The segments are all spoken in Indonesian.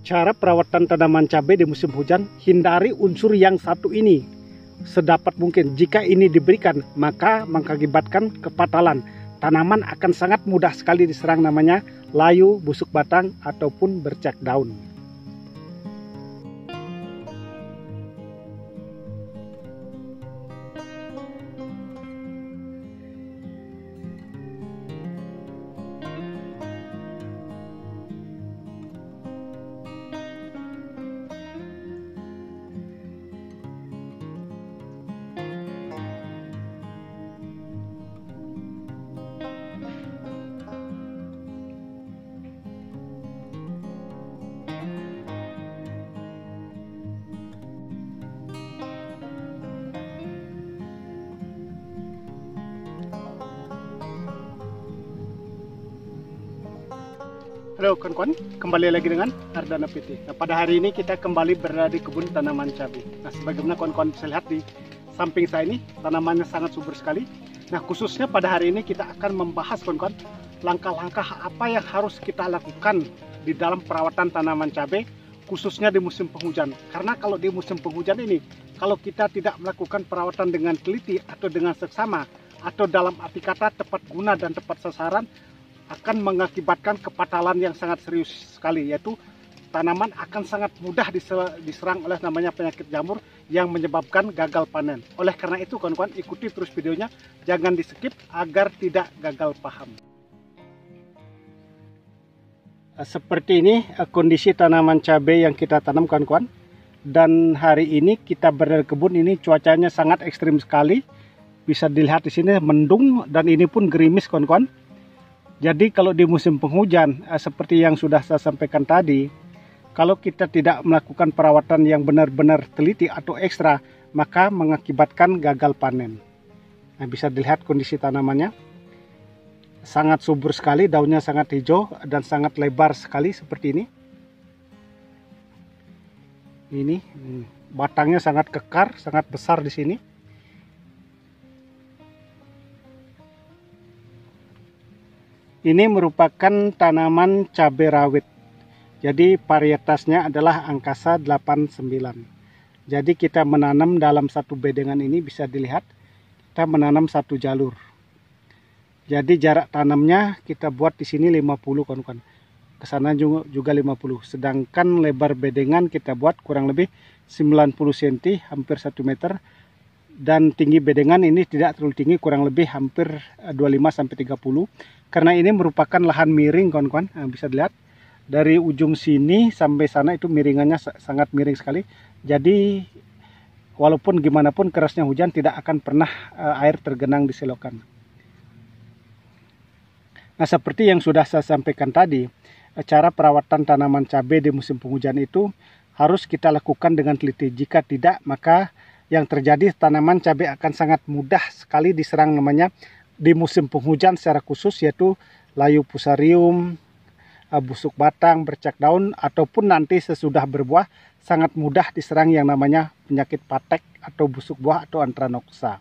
Cara perawatan tanaman cabai di musim hujan, hindari unsur yang satu ini sedapat mungkin. Jika ini diberikan, maka mengakibatkan kepatalan. Tanaman akan sangat mudah sekali diserang namanya layu, busuk batang, ataupun bercak daun. Halo kawan-kawan, kembali lagi dengan Ardana PT. Nah, pada hari ini kita kembali berada di kebun tanaman cabai. Nah, sebagaimana kawan-kawan bisa lihat di samping saya ini, tanamannya sangat subur sekali. Nah, khususnya pada hari ini kita akan membahas kawan-kawan langkah-langkah apa yang harus kita lakukan di dalam perawatan tanaman cabai, khususnya di musim penghujan. Karena kalau di musim penghujan ini, kalau kita tidak melakukan perawatan dengan teliti atau dengan seksama, atau dalam arti kata tepat guna dan tepat sasaran, akan mengakibatkan kepatalan yang sangat serius sekali, yaitu tanaman akan sangat mudah diserang oleh namanya penyakit jamur yang menyebabkan gagal panen. Oleh karena itu kawan-kawan, ikuti terus videonya, jangan di skip agar tidak gagal paham. Seperti ini kondisi tanaman cabai yang kita tanam kawan-kawan. Dan hari ini kita berada di kebun ini, cuacanya sangat ekstrim sekali. Bisa dilihat di sini mendung dan ini pun gerimis kawan-kawan. Jadi kalau di musim penghujan, seperti yang sudah saya sampaikan tadi, kalau kita tidak melakukan perawatan yang benar-benar teliti atau ekstra, maka mengakibatkan gagal panen. Nah, bisa dilihat kondisi tanamannya. Sangat subur sekali, daunnya sangat hijau dan sangat lebar sekali seperti ini. Ini batangnya sangat kekar, sangat besar di sini. Ini merupakan tanaman cabai rawit. Jadi varietasnya adalah Angkasa 89. Jadi kita menanam dalam satu bedengan ini, bisa dilihat kita menanam satu jalur. Jadi jarak tanamnya kita buat di sini 50 kawan-kawan. Ke sana juga 50. Sedangkan lebar bedengan kita buat kurang lebih 90 cm, hampir 1 meter. Dan tinggi bedengan ini tidak terlalu tinggi, kurang lebih hampir 25-30, karena ini merupakan lahan miring kawan-kawan. Nah, bisa dilihat dari ujung sini sampai sana itu miringannya sangat miring sekali. Jadi walaupun gimana pun kerasnya hujan, tidak akan pernah air tergenang di selokan. Nah, seperti yang sudah saya sampaikan tadi, cara perawatan tanaman cabai di musim penghujan itu harus kita lakukan dengan teliti. Jika tidak, maka yang terjadi tanaman cabai akan sangat mudah sekali diserang namanya di musim penghujan secara khusus, yaitu layu fusarium, busuk batang, bercak daun, ataupun nanti sesudah berbuah sangat mudah diserang yang namanya penyakit patek atau busuk buah atau anthranoxa.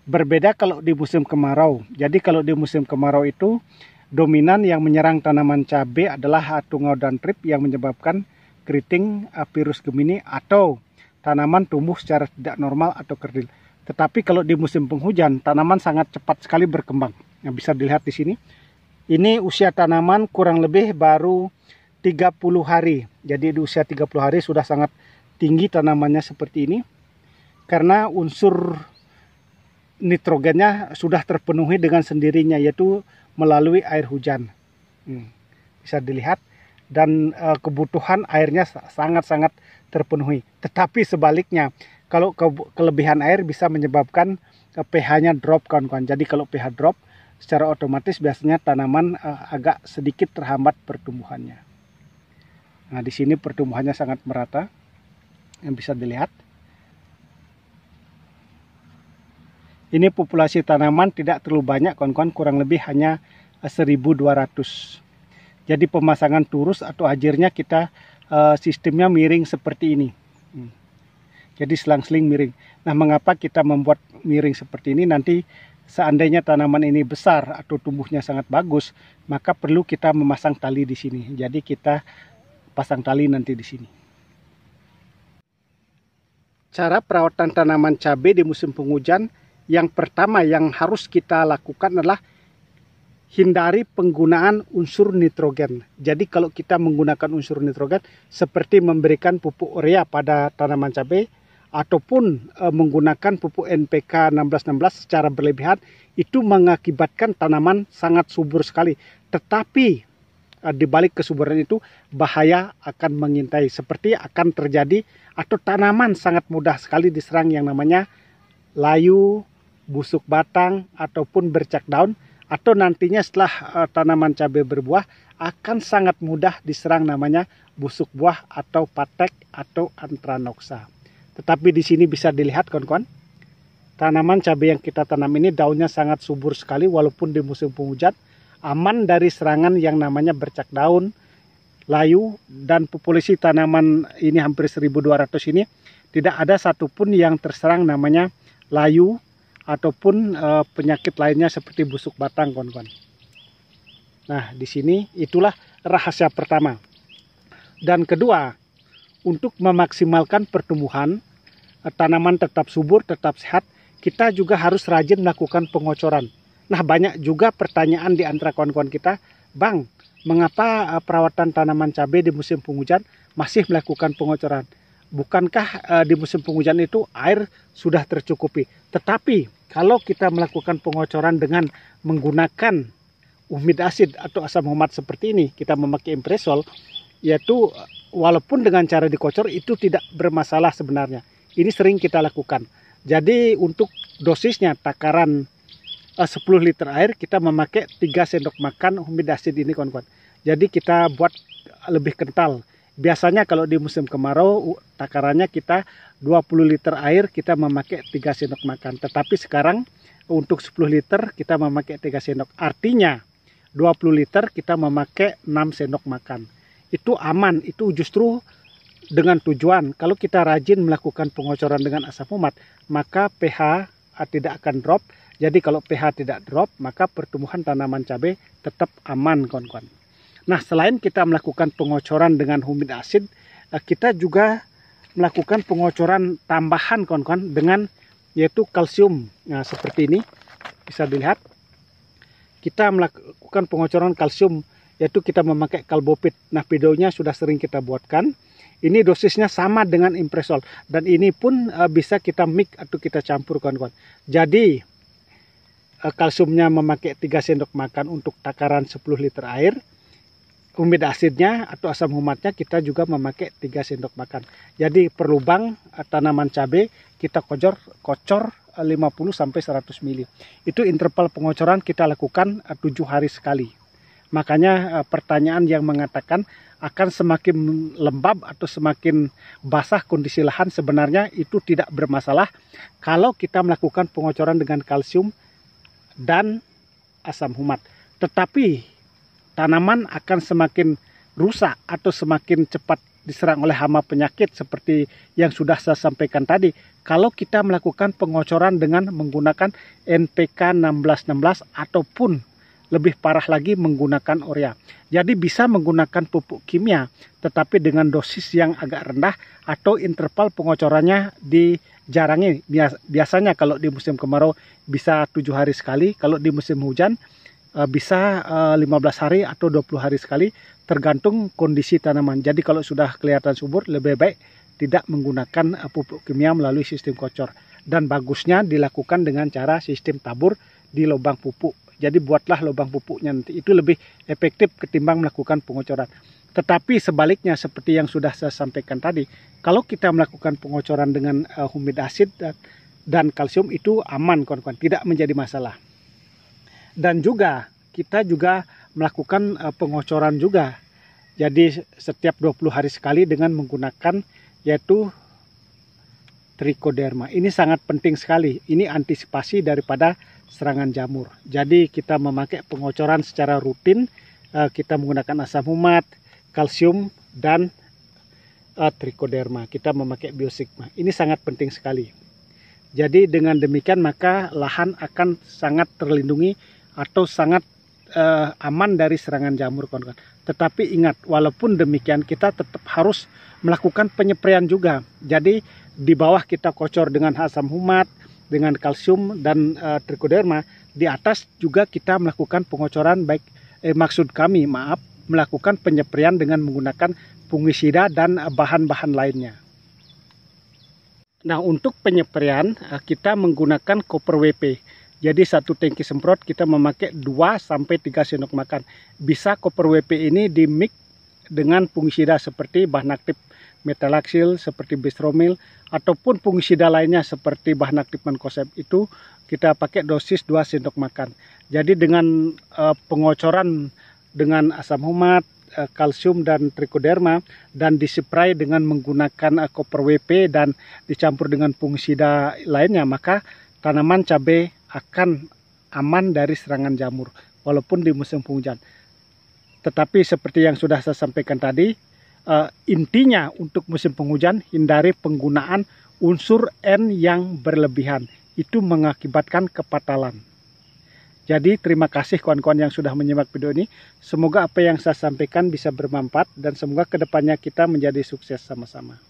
Berbeda kalau di musim kemarau. Jadi kalau di musim kemarau itu dominan yang menyerang tanaman cabai adalah tungau dan trip yang menyebabkan keriting, virus Gemini, atau tanaman tumbuh secara tidak normal atau kerdil. Tetapi kalau di musim penghujan, tanaman sangat cepat sekali berkembang. Yang bisa dilihat di sini. Ini usia tanaman kurang lebih baru 30 hari. Jadi di usia 30 hari sudah sangat tinggi tanamannya seperti ini. Karena unsur nitrogennya sudah terpenuhi dengan sendirinya, yaitu melalui air hujan. Bisa dilihat. Dan kebutuhan airnya sangat-sangat terpenuhi. Tetapi sebaliknya, kalau kelebihan air bisa menyebabkan pH-nya drop kawan-kawan. Jadi kalau pH drop, secara otomatis biasanya tanaman agak sedikit terhambat pertumbuhannya. Nah, di sini pertumbuhannya sangat merata, yang bisa dilihat. Ini populasi tanaman tidak terlalu banyak kawan-kawan, kurang lebih hanya 1.200. Jadi pemasangan turus atau ajirnya kita sistemnya miring seperti ini. Jadi selang-seling miring. Nah, mengapa kita membuat miring seperti ini? Nanti seandainya tanaman ini besar atau tumbuhnya sangat bagus, maka perlu kita memasang tali di sini. Jadi kita pasang tali nanti di sini. Cara perawatan tanaman cabai di musim penghujan, yang pertama yang harus kita lakukan adalah hindari penggunaan unsur nitrogen. Jadi kalau kita menggunakan unsur nitrogen seperti memberikan pupuk urea pada tanaman cabai ataupun menggunakan pupuk NPK 1616 secara berlebihan, itu mengakibatkan tanaman sangat subur sekali. Tetapi di balik kesuburan itu bahaya akan mengintai, seperti akan terjadi atau tanaman sangat mudah sekali diserang yang namanya layu, busuk batang ataupun bercak daun, atau nantinya setelah tanaman cabai berbuah akan sangat mudah diserang namanya busuk buah atau patek atau anthranoxa. Tetapi di sini bisa dilihat kawan-kawan, tanaman cabai yang kita tanam ini daunnya sangat subur sekali walaupun di musim penghujan, aman dari serangan yang namanya bercak daun, layu, dan populasi tanaman ini hampir 1200 ini tidak ada satupun yang terserang namanya layu ataupun penyakit lainnya seperti busuk batang, kawan-kawan. Nah, di sini itulah rahasia pertama. Dan kedua, untuk memaksimalkan pertumbuhan tanaman tetap subur, tetap sehat, kita juga harus rajin melakukan pengocoran. Nah, banyak juga pertanyaan di antara kawan-kawan kita, Bang, mengapa perawatan tanaman cabai di musim penghujan masih melakukan pengocoran? Bukankah di musim penghujan itu air sudah tercukupi? Tetapi kalau kita melakukan pengocoran dengan menggunakan humid acid atau asam humat seperti ini, kita memakai impresol, yaitu walaupun dengan cara dikocor itu tidak bermasalah sebenarnya. Ini sering kita lakukan. Jadi untuk dosisnya takaran 10 liter air kita memakai 3 sendok makan humid acid ini, kawan-kawan. Jadi kita buat lebih kental. Biasanya kalau di musim kemarau takarannya kita 20 liter air kita memakai 3 sendok makan. Tetapi sekarang untuk 10 liter kita memakai 3 sendok. Artinya 20 liter kita memakai 6 sendok makan. Itu aman, itu justru dengan tujuan. Kalau kita rajin melakukan pengocoran dengan asam humat, maka pH tidak akan drop. Jadi kalau pH tidak drop, maka pertumbuhan tanaman cabai tetap aman, kawan-kawan. Nah, selain kita melakukan pengocoran dengan humid acid, kita juga melakukan pengocoran tambahan, kawan-kawan, dengan yaitu kalsium. Nah, seperti ini bisa dilihat. Kita melakukan pengocoran kalsium, yaitu kita memakai Kalbopit. Nah, videonya sudah sering kita buatkan. Ini dosisnya sama dengan impresol. Dan ini pun bisa kita mix atau kita campur, kawan-kawan. Jadi, kalsiumnya memakai 3 sendok makan untuk takaran 10 liter air. Humid asidnya atau asam humatnya kita juga memakai 3 sendok makan. Jadi per lubang tanaman cabai kita kocor 50 sampai 100 ml. Itu interval pengocoran kita lakukan 7 hari sekali. Makanya pertanyaan yang mengatakan akan semakin lembab atau semakin basah kondisi lahan, sebenarnya itu tidak bermasalah kalau kita melakukan pengocoran dengan kalsium dan asam humat. Tetapi tanaman akan semakin rusak atau semakin cepat diserang oleh hama penyakit seperti yang sudah saya sampaikan tadi kalau kita melakukan pengocoran dengan menggunakan NPK 1616 ataupun lebih parah lagi menggunakan urea. Jadi bisa menggunakan pupuk kimia tetapi dengan dosis yang agak rendah atau interval pengocorannya dijarangi. Biasanya kalau di musim kemarau bisa 7 hari sekali, kalau di musim hujan bisa 15 hari atau 20 hari sekali tergantung kondisi tanaman. Jadi kalau sudah kelihatan subur lebih baik tidak menggunakan pupuk kimia melalui sistem kocor. Dan bagusnya dilakukan dengan cara sistem tabur di lubang pupuk. Jadi buatlah lubang pupuknya nanti, itu lebih efektif ketimbang melakukan pengocoran. Tetapi sebaliknya seperti yang sudah saya sampaikan tadi, kalau kita melakukan pengocoran dengan humid acid dan kalsium itu aman, kawan-kawan, tidak menjadi masalah. Dan juga kita juga melakukan pengocoran juga. Jadi setiap 20 hari sekali dengan menggunakan yaitu trichoderma. Ini sangat penting sekali. Ini antisipasi daripada serangan jamur. Jadi kita memakai pengocoran secara rutin. Kita menggunakan asam humat, kalsium, dan trichoderma. Kita memakai biosigma. Ini sangat penting sekali. Jadi dengan demikian maka lahan akan sangat terlindungi atau sangat aman dari serangan jamur, kawan-kawan. Tetapi ingat, walaupun demikian kita tetap harus melakukan penyepraian juga. Jadi di bawah kita kocor dengan asam humat, dengan kalsium dan trichoderma. Di atas juga kita melakukan pengocoran melakukan penyepraian dengan menggunakan fungisida dan bahan-bahan lainnya. Nah, untuk penyepraian kita menggunakan Copper WP. Jadi satu tangki semprot kita memakai 2-3 sendok makan. Bisa Copper WP ini dimix dengan fungisida seperti bahan aktif metalaxyl, seperti bistromil, ataupun fungisida lainnya seperti bahan aktif mancozeb. Itu kita pakai dosis 2 sendok makan. Jadi dengan pengocoran dengan asam humat, kalsium dan trichoderma, dan diseprai dengan menggunakan Copper WP dan dicampur dengan fungisida lainnya, maka tanaman cabai akan aman dari serangan jamur walaupun di musim penghujan. Tetapi seperti yang sudah saya sampaikan tadi, intinya untuk musim penghujan hindari penggunaan unsur N yang berlebihan. Itu mengakibatkan kepatalan. Jadi terima kasih kawan-kawan yang sudah menyimak video ini. Semoga apa yang saya sampaikan bisa bermanfaat dan semoga kedepannya kita menjadi sukses sama-sama.